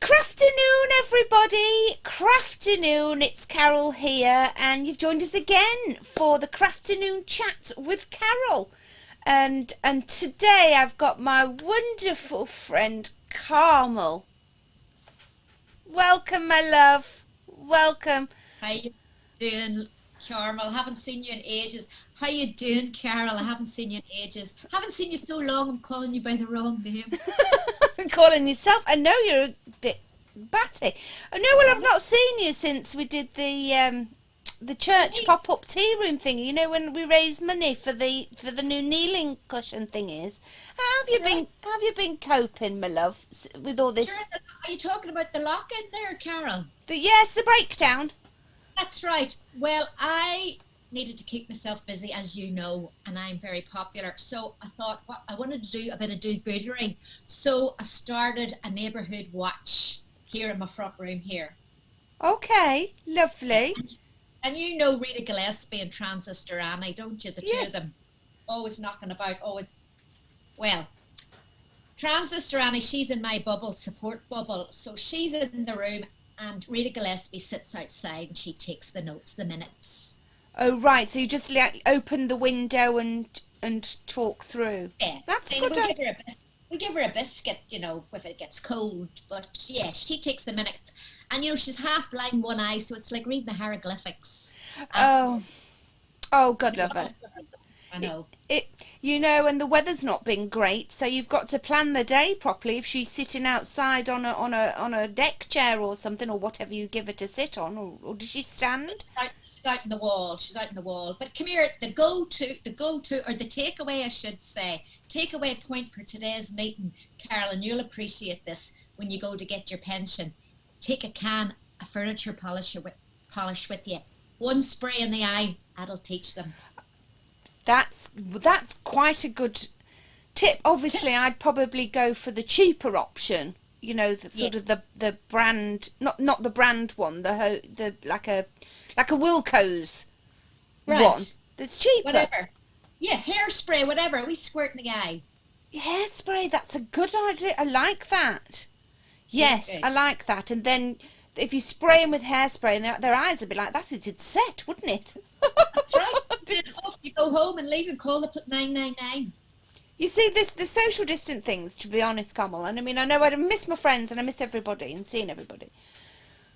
Crafternoon, everybody. Crafternoon, it's Carol here, and you've joined us again for the Crafternoon Chat with Carol. And today I've got my wonderful friend Carmel. Welcome, my love. Welcome. How you doing, Carmel? I haven't seen you in ages. How you doing, Carol? I haven't seen you in ages. Haven't seen you so long, I'm calling you by the wrong name. Calling yourself. I know you're a bit batty. I know. Well, I've not seen you since we did the church pop-up tea room thingy. You know, when we raised money for the new kneeling cushion thingies. How have you been coping, my love, with all this? Sure, are you talking about the lock-in there, Carol? Yes, the breakdown. That's right. Well, I needed to keep myself busy, as you know, and I'm very popular. So I thought, well, I wanted to do a bit of do-goodery. So I started a neighbourhood watch here in my front room here. Okay, lovely. And you know Rita Gillespie and Transistor Annie, don't you? The two of them always knocking about, always. Well, Transistor Annie, she's in my bubble, support bubble. So she's in the room and Rita Gillespie sits outside and she takes the notes, the minutes. Oh, right. So you just open the window and talk through. Yeah. That's and good. We give her a biscuit, you know, if it gets cold. But yeah, she takes the minutes. And, you know, she's half blind, one eye, so it's like reading the hieroglyphics. Oh, God love her. I know. You know, and the weather's not been great, so you've got to plan the day properly. If she's sitting outside on a deck chair or something, or whatever you give her to sit on, or does she stand? She's out in the wall. She's out in the wall. But come here, the go-to, or the takeaway, I should say, takeaway point for today's meeting, Carol, and you'll appreciate this when you go to get your pension. Take a can of furniture polish with you. One spray in the eye, that'll teach them. That's quite a good tip. Obviously, I'd probably go for the cheaper option. You know, the sort of the brand, not the brand one, the like a Wilco's one that's cheaper. Whatever. Yeah, hairspray, whatever. We squirt in the eye. Hairspray, that's a good idea. I like that. Yes, I like that. And then if you spray them with hairspray, and their eyes would be like that, it'd set, wouldn't it? That's right. Then off you go home and leave and call up at 999. You see, the social distant things, to be honest, Carmel, and I mean, I know I miss my friends and I miss everybody and seeing everybody.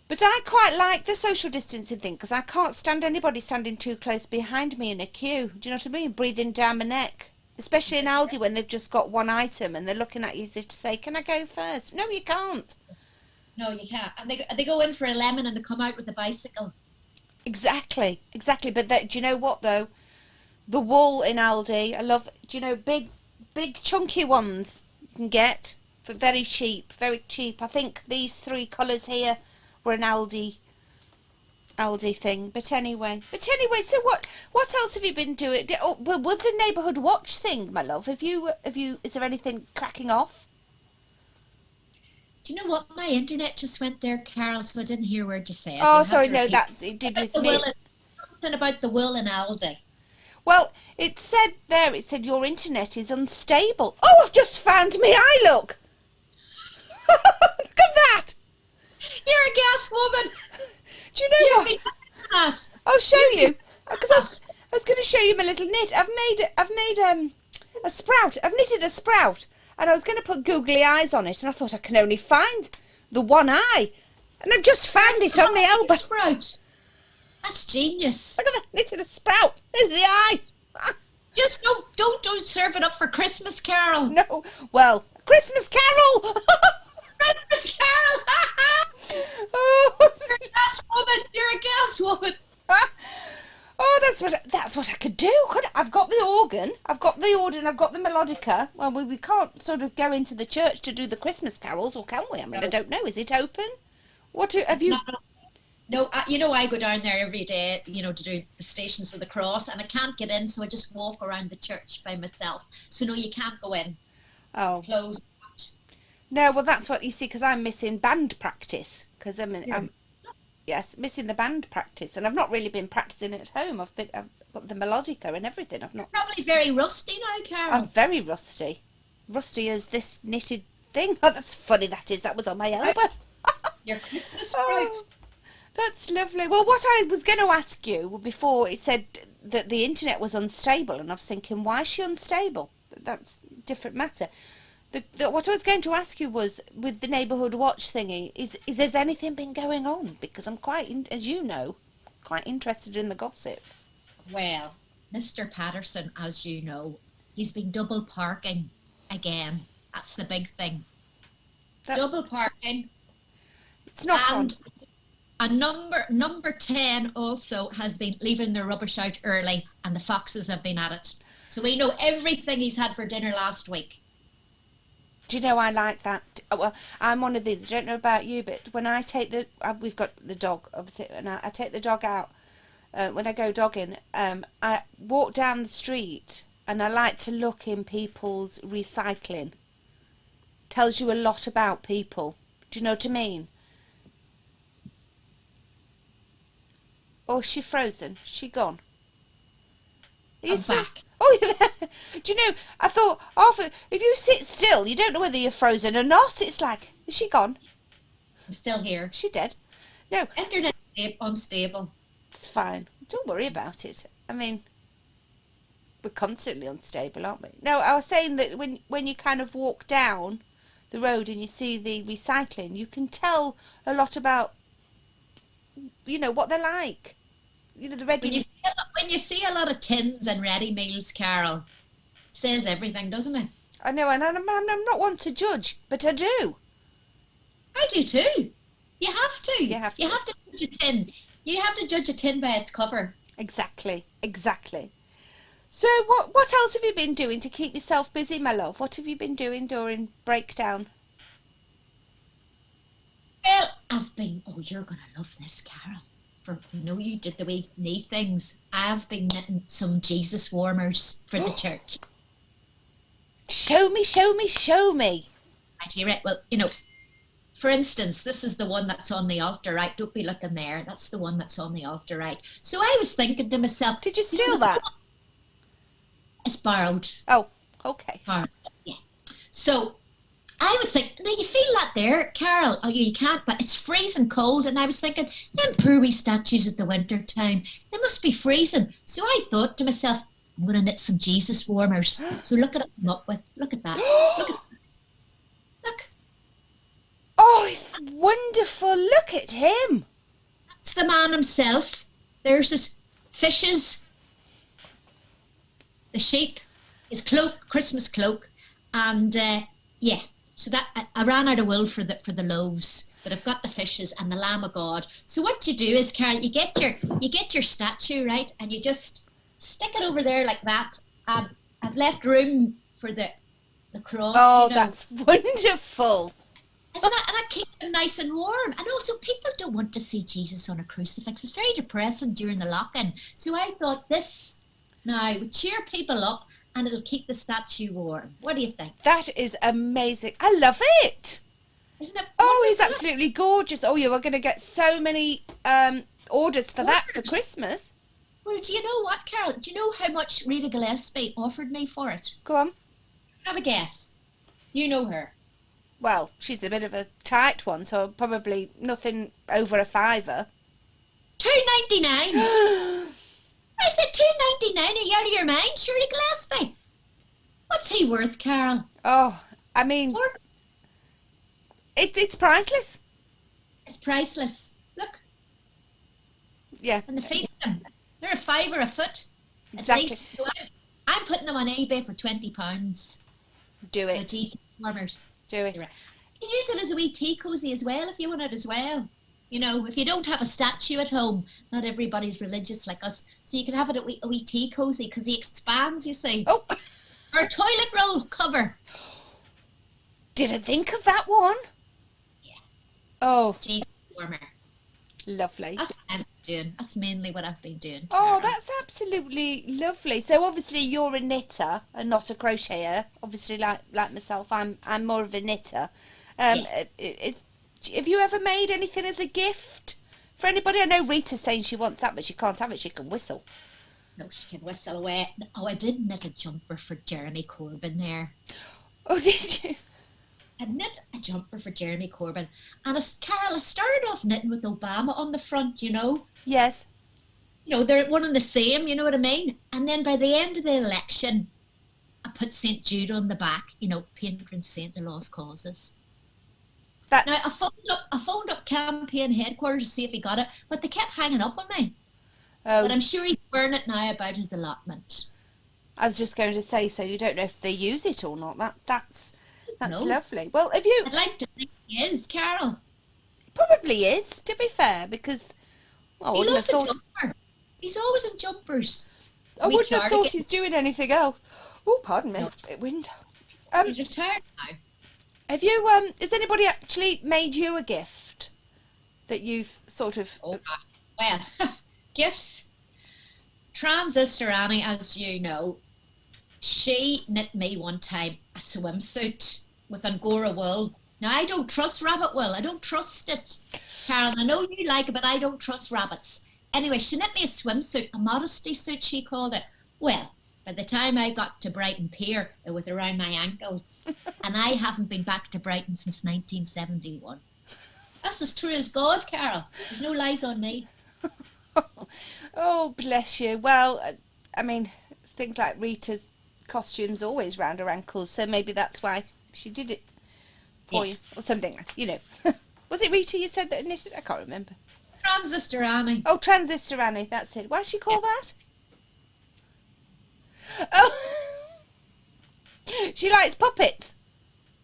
But I quite like the social distancing thing because I can't stand anybody standing too close behind me in a queue. Do you know what I mean? Breathing down my neck. Especially in Aldi when they've just got one item and they're looking at you as if to say, can I go first? No, you can't. No, you can't. And they go in for a lemon and they come out with a bicycle. Exactly. But do you know what, though? The wool in Aldi, I love, do you know, big chunky ones you can get for very cheap. I think these 3 colours here were an Aldi thing. But anyway, so what else have you been doing? Oh, well, with the neighbourhood watch thing, my love, is there anything cracking off? Do you know what? My internet just went there, Carol, so I didn't hear a word you said. Oh, sorry, no, it did with me. Something about the wool in Aldi. Well, it said your internet is unstable. Oh, I've just found me eye, look. Look at that. You're a gas woman. Do you know what? I'll show you. Because I was going to show you my little knit. I've made a sprout. I've knitted a sprout. And I was going to put googly eyes on it, and I thought I can only find the one eye. And I've just found it on my elbow. Sprout. That's genius. Look at that, knitted a sprout. There's the eye. Just don't serve it up for Christmas, Carol. No, well, Christmas Carol. Christmas Carol. Oh, You're a gas woman. You're a gas woman. Oh, that's what I could do. I've got the organ, I've got the melodica. Well, we can't sort of go into the church to do the Christmas carols, or can we? I mean, no. I don't know. Is it open? No, you know, I go down there every day, you know, to do the Stations of the Cross, and I can't get in, so I just walk around the church by myself. So no, you can't go in. Oh. Closed. No, well, that's what you see, because I'm missing band practice. Because I'm missing the band practice, and I've not really been practicing at home. I've got the melodica and everything. I've not. You're probably very rusty now, Carol. I'm very rusty. Rusty as this knitted thing. Oh, that's funny. That was on my elbow. Your Christmas sprout. Oh, that's lovely. Well, what I was going to ask you before, it said that the internet was unstable, and I was thinking, why is she unstable? But that's a different matter. What I was going to ask you was, with the neighbourhood watch thingy, is there's anything been going on? Because I'm quite, as you know, quite interested in the gossip. Well, Mr. Patterson, as you know, he's been double parking again. That's the big thing. Double parking. It's not and on. a number 10 also has been leaving their rubbish out early, and the foxes have been at it. So we know everything he's had for dinner last week. Do you know, I like that. Well, I'm one of these. I don't know about you, but when I take we've got the dog, obviously, and I take the dog out, when I go dogging, I walk down the street and I like to look in people's recycling. Tells you a lot about people. Do you know what I mean? Oh, is she frozen? Is she gone? Are you I'm still... back. Oh, you're there. Do you know, I thought, if you sit still, you don't know whether you're frozen or not. It's like, is she gone? I'm still here. Is she dead? No. Internet unstable. It's fine. Don't worry about it. I mean, we're constantly unstable, aren't we? No, I was saying that when you kind of walk down the road and you see the recycling, you can tell a lot about, what they're like. The ready... When you see a lot of tins and ready meals, Carol, it says everything, doesn't it? I know, and I'm not one to judge, but I do. I do too. You have to. You have to judge a tin. You have to judge a tin by its cover. Exactly. So what else have you been doing to keep yourself busy, my love? What have you been doing during breakdown? Well, I've been... Oh, you're going to love this, Carol. For you did the way knee things. I've been knitting some Jesus warmers for the church. Show me. Right, well, for instance, this is the one that's on the altar, right? Don't be looking there. That's the one that's on the altar, right? So I was thinking to myself... Did you steal that? It's borrowed. Oh, okay. Borrowed, yeah. So I was thinking, now you feel that there, Carol. Oh, you can't, but it's freezing cold. And I was thinking, them poor wee statues at the winter time, they must be freezing. So I thought to myself, I'm going to knit some Jesus warmers. So look at what I'm up with. Look at that. Look. Oh, it's wonderful. Look at him. That's the man himself. There's his fishes, the sheep, his cloak, Christmas cloak, and yeah. So that I ran out of wool for the loaves, but I've got the fishes and the Lamb of God. So what you do is, Carol, you get your statue, right, and you just stick it over there like that. And I've left room for the cross. Oh, that's wonderful. Isn't it? And that keeps them nice and warm. And also, people don't want to see Jesus on a crucifix. It's very depressing during the lock-in. So I thought this now would cheer people up, and it'll keep the statue warm. What do you think? That is amazing. I love it. Isn't it? Oh, he's absolutely gorgeous. Oh, you are going to get so many orders for that for Christmas. Well, do you know what, Carol? Do you know how much Rita Gillespie offered me for it? Go on. Have a guess. You know her. Well, she's a bit of a tight one, so probably nothing over a £5. $2.99. I said $2.99. Are you out of your mind, Shirley Gillespie? What's he worth, Carol? Oh, I mean, it's priceless. It's priceless. Look. Yeah. And the feet of them, they're $5 a foot. Exactly. At least. So I'm putting them on eBay for £20. Do it. Jesus warmers. Do it. You can use it as a wee tea cosy as well if you want it as well. If you don't have a statue at home, not everybody's religious like us, so you can have it a wee tea cosy because he expands, you see. Oh. Or a toilet roll cover. Didn't think of that one. Yeah. Oh. Jesus warmer. Lovely. That's what I'm doing. That's mainly what I've been doing. Oh, that's absolutely lovely. So obviously you're a knitter and not a crocheter. Obviously, like myself, I'm more of a knitter. Yeah. Have you ever made anything as a gift for anybody? I know Rita's saying she wants that, but she can't have it. She can whistle. No, she can whistle away. Oh, I did knit a jumper for Jeremy Corbyn there. Oh, did you? I knit a jumper for Jeremy Corbyn, and Carol, I started off knitting with Obama on the front, Yes. They're one and the same, you know what I mean? And then by the end of the election, I put St. Jude on the back, patron saint of lost causes. That. Now, I phoned up campaign headquarters to see if he got it, but they kept hanging up on me. Oh. But I'm sure he's wearing it now about his allotment. I was just going to say, so you don't know if they use it or not. That's No. lovely. Well, have you? I'd like to think he is, Carol. Probably is, to be fair, because I He wouldn't have loves a thought. jumper. He's always in jumpers. I We wouldn't have cardigan. thought he's doing anything else. Oh, pardon me. No. Wind. He's retired now. Have you? Has anybody actually made you a gift that you've sort of? Oh, well, gifts. Transistor Annie, as you know, she knit me one time a swimsuit with Angora wool. Now, I don't trust rabbit wool. I don't trust it. Carol, I know you like it, but I don't trust rabbits. Anyway, she knit me a swimsuit, a modesty suit, she called it. Well, by the time I got to Brighton Pier, it was around my ankles. And I haven't been back to Brighton since 1971. That's as true as God, Carol. There's no lies on me. Oh, bless you. Well, I mean, things like Rita's costumes always round her ankles, so maybe that's why she did it for you, or something. Was it Rita you said that knitted? I can't remember. Transistor Annie. Oh, Transistor Annie, that's it. Why's she called that? Oh, she likes puppets.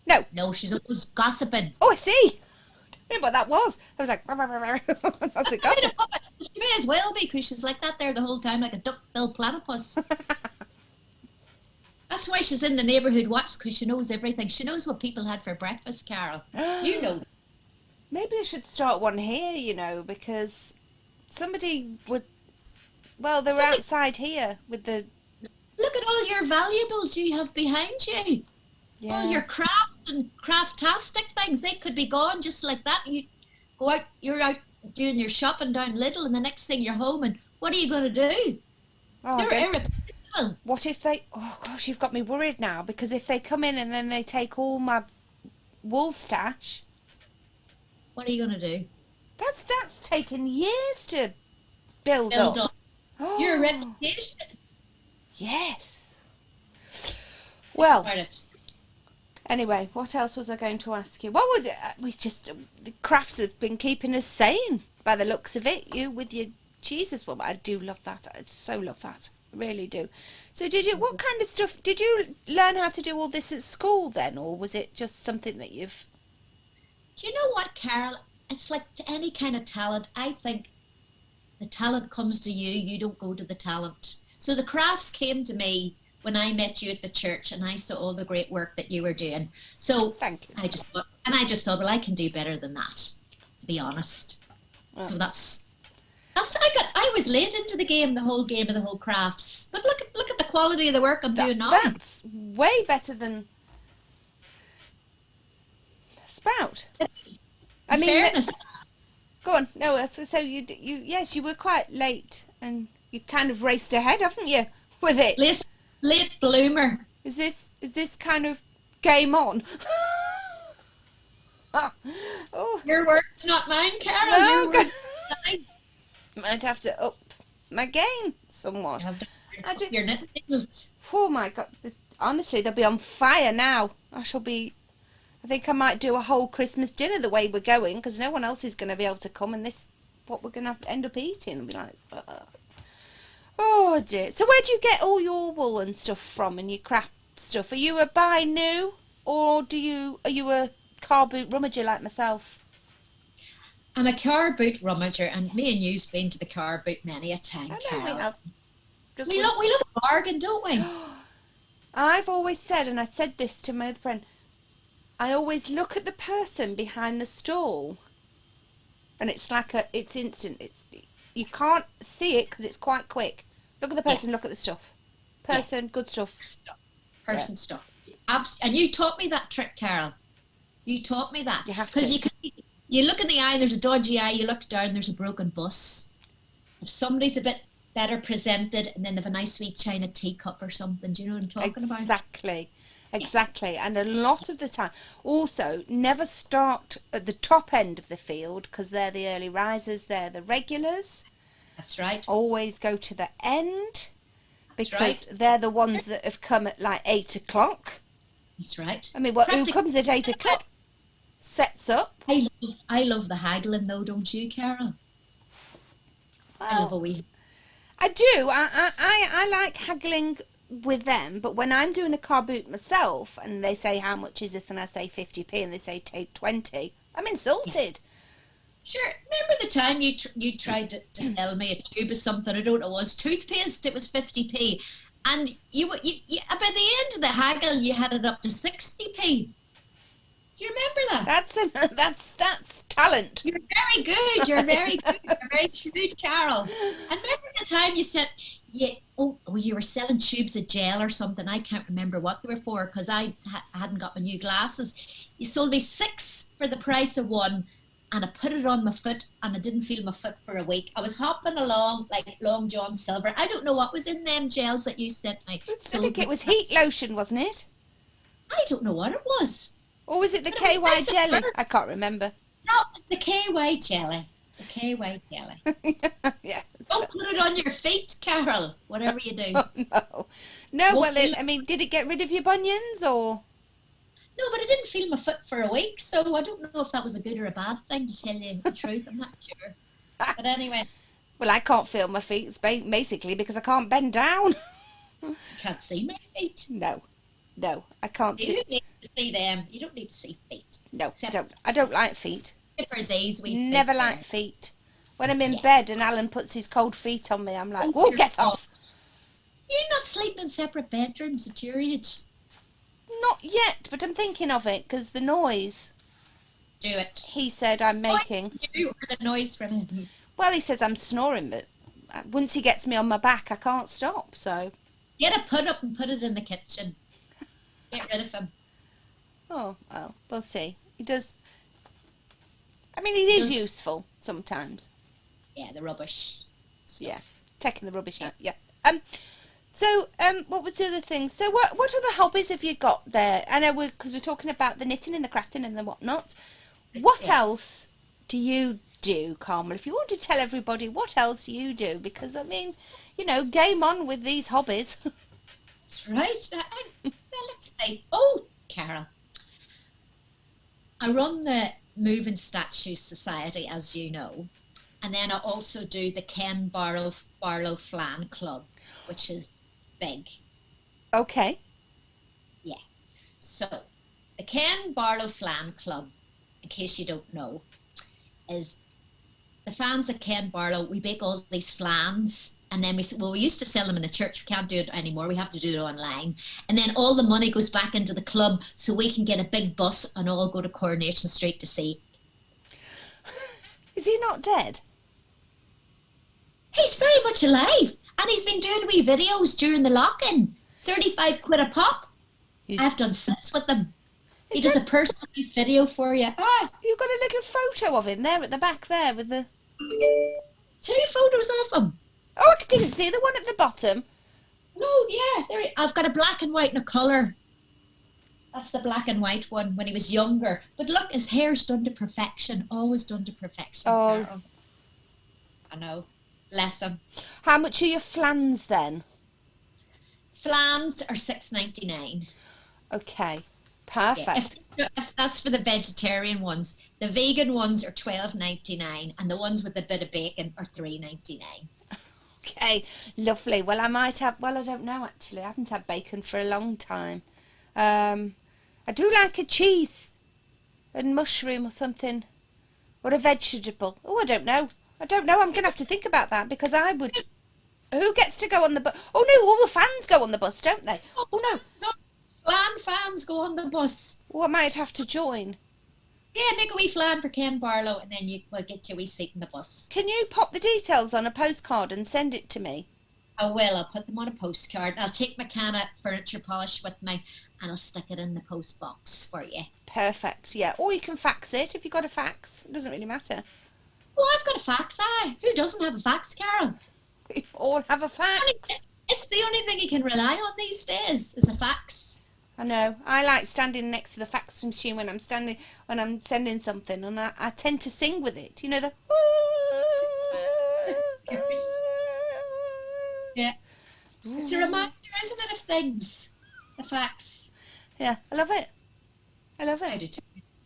No. No, she's always gossiping. Oh, I see. I don't know what that was. I was like, that's a gossip. She may as well be, because she's like that there the whole time, like a duck-billed platypus. That's why she's in the neighbourhood watch, because she knows everything. She knows what people had for breakfast, Carol. You know. Maybe I should start one here, because somebody would. Well, they were outside here with the. Look at all your valuables you have behind you. Yeah. All your craft and craftastic things, they could be gone just like that. You go out, you're out doing your shopping down Lidl, and the next thing you're home, and what are you going to do? Oh, They're irreplaceable. What if they? Oh gosh, you've got me worried now, because if they come in and then they take all my wool stash. What are you going to do? That's taken years to build up. Oh. Your reputation. Yes. Well. About it. Anyway, what else was I going to ask you? What would we just the crafts have been keeping us sane by the looks of it. You with your Jesus, well, I do love that. I so love that. I really do. So, what kind of stuff did you learn how to do all this at school then, or was it just something that you've? Do you know what, Carol? It's like to any kind of talent. I think the talent comes to you. You don't go to the talent. So the crafts came to me when I met you at the church, and I saw all the great work that you were doing. So Thank you. I just thought, well, I can do better than that, to be honest. Oh. So I was late into the game, the whole crafts. But look at the quality of the work I'm doing now. That's way better than Sprout. I mean, fairness, go on. No, so you yes, you were quite late, and you kind of raced ahead, haven't you, with it? late bloomer. Is this kind of game on? Oh, Your work's not mine, Carol. No, Your work's mine. might have to up my game somewhat. Your knitting. Oh my God! Honestly, they'll be on fire now. I think I might do a whole Christmas dinner the way we're going, because no one else is going to be able to come, and what we're going to have to end up eating and be like, oh dear. So where do you get all your wool and stuff from, and your craft stuff? Are you a buy new, or are you a car boot rummager like myself? I'm a car boot rummager, and me and you've been to the car boot many a time, I know Carol. we have. We love a bargain, don't we? I've always said, and I said this to my other friend, I always look at the person behind the stall, and it's instant. You can't see it because it's quite quick. Look at the person, look at the stuff. Person, good stuff. Person stuff. And you taught me that trick, Carol. You taught me that. You have to. Because you look in the eye, there's a dodgy eye. You look down, there's a broken bus. If somebody's a bit better presented, and then they have a nice sweet china teacup or something, do you know what I'm talking about? Exactly, and a lot of the time, also never start at the top end of the field because they're the early risers, they're the regulars. That's right. Always go to the end That's because right. they're the ones that have come at like 8 o'clock. That's right. I mean, who comes at 8 o'clock? Sets up. I love the haggling though, don't you, Carol? I love a Well, wee. I do. I like haggling with them, but when I'm doing a car boot myself and they say how much is this and I say 50p and they say take 20, I'm insulted. Sure. Remember the time you tried to sell me a tube of something? I don't know. It was toothpaste. It was 50p, and you by the end of the haggle, you had it up to 60p. Do you remember that? That's talent. You're very good. You're very good. You're very shrewd, Carol. And remember the time you said, you were selling tubes of gel or something. I can't remember what they were for because I hadn't got my new glasses. You sold me 6 for the price of 1, and I put it on my foot, and I didn't feel my foot for a week. I was hopping along like Long John Silver. I don't know what was in them gels that you sent me. I think it was heat lotion, wasn't it? I don't know what it was. Or was it the But it was KY nice jelly? at first. I can't remember. No, the KY jelly. The KY jelly. Yeah. Don't put it on your feet, Carol, whatever you do. Oh, no. No, Won't well, feel I mean, did it get rid of your bunions or? No, but I didn't feel my foot for a week, so I don't know if that was a good or a bad thing, to tell you the truth. I'm not sure. But anyway, Well, I can't feel my feet, basically, because I can't bend down. you can't see my feet. No, I can't You see. don't need to see them. You don't need to see feet. No, Except I don't like feet. for these wee feet Never there. like feet. When I'm in Yeah. bed and Alan puts his cold feet on me, I'm like, Oh, whoa, dear get God. off. You're not sleeping in separate bedrooms at your age. Not yet, but I'm thinking of it because the noise Do it. he said I'm making. You heard the noise from him. Well, he says I'm snoring, but once he gets me on my back, I can't stop. So, Get a put up and put it in the kitchen. Get rid of him. oh, well, we'll see. He does. I mean, it is useful sometimes. Yeah, the rubbish stuff. Yeah, taking the rubbish out. Yeah. So, what was the other thing? So, what other hobbies have you got there? I know because we're talking about the knitting and the crafting and the whatnot. What Yeah. else do you do, Carmel? If you want to tell everybody what else you do, because I mean, game on with these hobbies. That's right. Well, let's see. Oh, Carol. I run the Moving Statue Society, as you know. And then I also do the Ken Barlow Flan Club, which is big. Okay. Yeah. So the Ken Barlow Flan Club, in case you don't know, is the fans at Ken Barlow. We bake all these flans, and then we used to sell them in the church. We can't do it anymore. We have to do it online. And then all the money goes back into the club so we can get a big bus and all go to Coronation Street to see. Is he not dead? He's very much alive, and he's been doing wee videos during the lock-in. 35 quid a pop. I've done 6 with them. He does a personalised video for you. You've got a little photo of him there at the back there with the... 2 photos of him. Oh, I didn't see the one at the bottom. No, yeah. I've got a black and white and a colour. That's the black and white one when he was younger. But look, his hair's done to perfection. Always done to perfection. Oh. Carol. I know. Bless him. How much are your flans then? Flans are $6.99. Okay, Yeah, perfect. if that's for the vegetarian ones. The vegan ones are $12.99, and the ones with a bit of bacon are $3.99. Okay, lovely. Well, I might have... Well, I don't know, actually. I haven't had bacon for a long time. I do like a cheese and mushroom or something. Or a vegetable. Oh, I don't know. I'm going to have to think about that because I would... Who gets to go on the bus? Oh, no, all the fans go on the bus, don't they? Oh, no. Flan fans go on the bus. Oh, I might have to join. Yeah, make a wee flan for Ken Barlow, and then we'll get you a wee seat in the bus. Can you pop the details on a postcard and send it to me? I will. I'll put them on a postcard. I'll take my can of furniture polish with me, and I'll stick it in the post box for you. Perfect, yeah. Or you can fax it if you've got a fax. It doesn't really matter. Oh, I've got a fax, Who doesn't have a fax, Carol? We all have a fax. It's the only thing you can rely on these days is a fax. I know. I like standing next to the fax machine when I'm sending something, and I tend to sing with it. You know the. Yeah. It's a reminder, isn't it, of things? The fax. Yeah, I love it. I love I it. do too.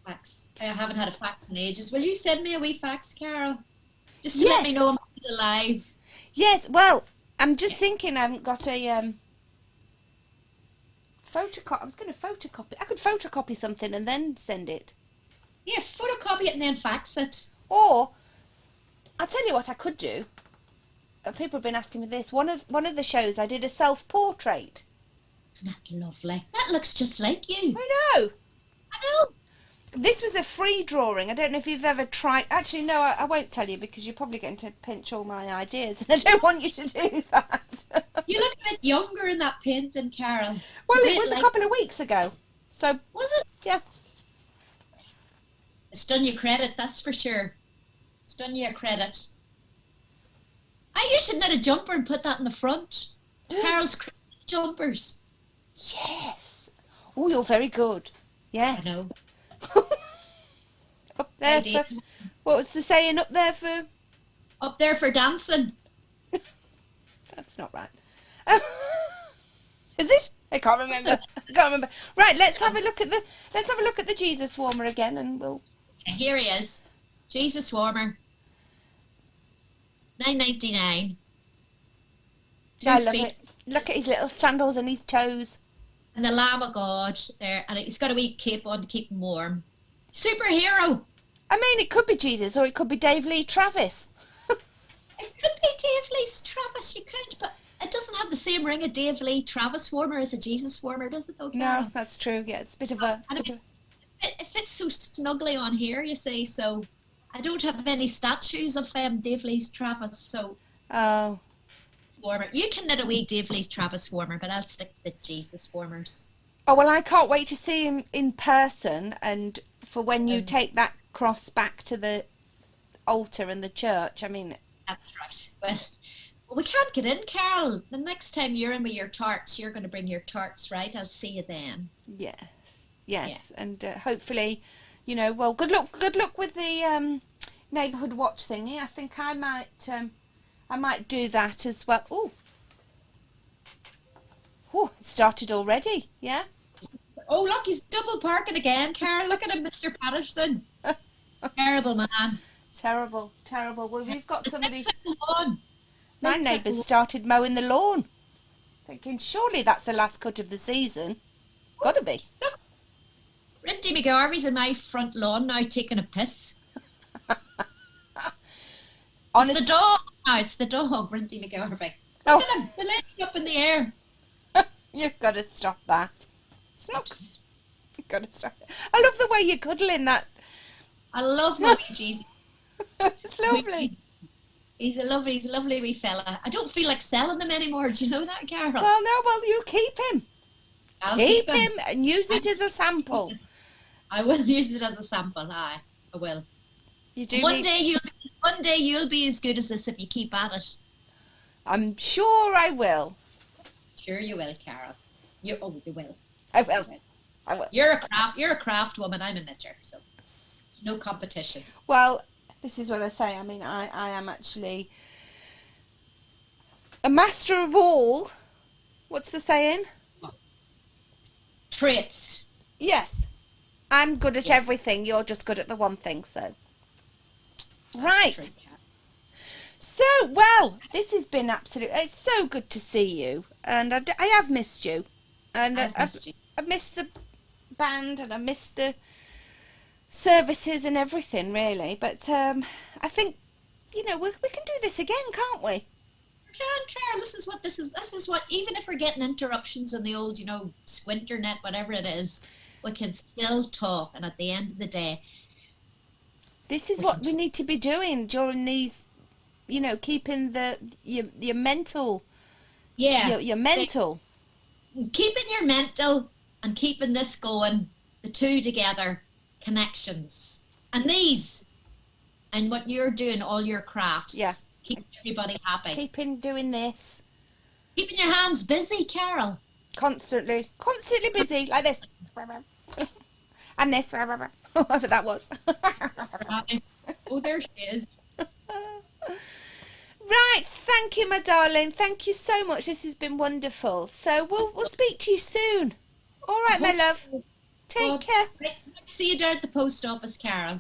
Fax. I haven't had a fax in ages. Will you send me a wee fax, Carol? Just to let me Yes. know I'm still alive. Yes. Well, I'm just thinking I haven't got a photocopy. I was going to photocopy. I could photocopy something and then send it. Yeah, photocopy it and then fax it. Or I'll tell you what I could do. People have been asking me this. One of the shows I did a self-portrait. Isn't that lovely? That looks just like you. I know. I know. This was a free drawing. I don't know if you've ever tried. Actually, no, I won't tell you because you're probably going to pinch all my ideas, and I don't want you to do that. You look a bit younger in that painting, Carol. Well, it was a couple of weeks ago. So was it? Yeah. It's done you credit, that's for sure. It's done you a credit. You should knit a jumper and put that in the front. Carol's Christmas jumpers. Yes. Oh, you're very good. Yes. I know. Up there for, what was the saying up there for? Up there for dancing. That's not right. Is it? I can't remember. Right, let's have a look at the Jesus warmer again, and we'll. Here he is, Jesus warmer. $9.99. I love it. Look at his little sandals and his toes. And the Lamb of God there, and he's got a wee cape on to keep him warm. Superhero. I mean, it could be Jesus or it could be Dave Lee Travis. It could be Dave Lee Travis, you could, but it doesn't have the same ring of Dave Lee Travis warmer as a Jesus warmer, does it though, Carol? No, that's true. Yeah, it's a bit of a... It fits so snugly on here, you see, so I don't have any statues of Dave Lee Travis, so... Oh. Warmer. You can knit a wee Dave Lee Travis warmer, but I'll stick to the Jesus warmers. Oh, well, I can't wait to see him in person, and for when you take that cross back to the altar in the church. I mean... That's right. Well, we can't get in, Carol. The next time you're in with your tarts, you're going to bring your tarts, right? I'll see you then. Yes. Yeah. And hopefully, you know, well, good luck with the neighbourhood watch thingy. I think I might do that as well. Oh, it started already. Yeah. Oh, look, he's double parking again, Carol. Look at him, Mr. Patterson. Terrible man. Terrible. Well, we've got somebody. Lawn. My neighbours started mowing the lawn. Thinking, surely that's the last cut of the season. Gotta be. Look, Rinty McGarvey's in my front lawn now taking a piss. It's the dog. No, it's the dog, Rinty McGarvey. Look at him, the leg's up in the air. You've got to stop that. You've got to stop it. I love the way you're cuddling that. I love my wee Jesus. It's lovely. He's a lovely wee fella. I don't feel like selling them anymore. Do you know that, Carol? Well, you keep him. I'll keep him and use it as a sample. I will use it as a sample. I will. You do. One day you'll be as good as this if you keep at it. I'm sure I will. Sure you will, Carol. You will. I will. You're a craft woman. I'm a knitter, so no competition. Well, this is what I say. I mean, I am actually a master of all. What's the saying? Traits. Yes. I'm good at everything. You're just good at the one thing, so. Right. So, well, this has been it's so good to see you. And I have missed you. And I've missed the band and I missed the services and everything, really. But I think, you know, we can do this again, can't we? We can, Carol. This is what, even if we're getting interruptions on the old, you know, Squinternet, whatever it is, we can still talk. And at the end of the day, this is what we need to be doing during these, you know, keeping your mental. Yeah. Your mental. Keeping your mental and keeping this going, the two together, connections. And these, and what you're doing, all your crafts. Yeah. Keep everybody happy. Doing this. Keeping your hands busy, Carol. Constantly busy like this. And this, whatever that was. Oh, there she is. Right, thank you, my darling. Thank you so much. This has been wonderful. So we'll speak to you soon. All right, my love. Take Well, care. see you down at the post office, Carol.